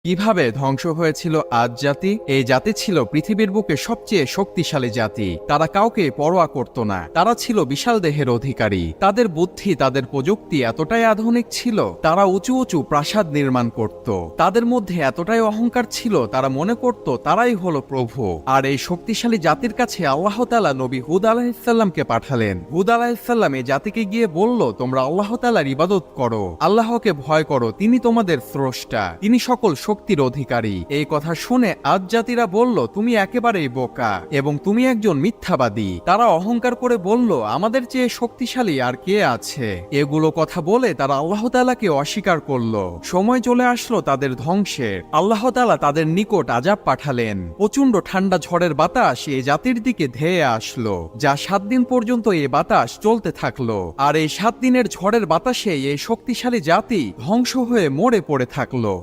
কিভাবে ধ্বংস হয়েছিল আদ জাতি? এই জাতি ছিল পৃথিবীর বুকে সবচেয়ে শক্তিশালী জাতি। তারা কাউকে পরোয়া করত না। তারা ছিল বিশাল দেহের অধিকারী। তাদের বুদ্ধি, তাদের প্রযুক্তি এতটাই আধুনিক ছিল, তারা উঁচু উঁচু প্রাসাদ নির্মাণ করত। তাদের মধ্যে এতটাই অহংকার ছিল, তারা মনে করত তারাই হলো প্রভু। আর এই শক্তিশালী জাতির কাছে আল্লাহ তাআলা নবী হুদ আলাইহিসসালামকে পাঠালেন। হুদ আলাইহিসসালাম এই জাতিকে গিয়ে বলল, তোমরা আল্লাহ তাআলার ইবাদত করো, আল্লাহকে ভয় করো, তিনি তোমাদের স্রষ্টা, তিনি সকল শক্তির অধিকারী। এই কথা শুনে আদ জাতিরা বলল, তুমি একেবারেই বোকা এবং তুমি একজন মিথ্যাবাদী। তারা অহংকার করে বলল, আমাদের চেয়ে শক্তিশালী আর কে আছে? এগুলো কথা বলে তারা আল্লাহ তাআলাকে অস্বীকার করলো। সময় চলে আসলো তাদের ধ্বংসের। আল্লাহ তাআলা তাদের নিকট আযাব পাঠালেন। প্রচন্ড ঠান্ডা ঝড়ের বাতাস এই জাতির দিকে ধেয়ে আসলো, যা 7 দিন পর্যন্ত এই বাতাস চলতে থাকলো। আর এই 7 দিনের ঝড়ের বাতাসে এই শক্তিশালী জাতি ধ্বংস হয়ে মরে পড়ে থাকলো।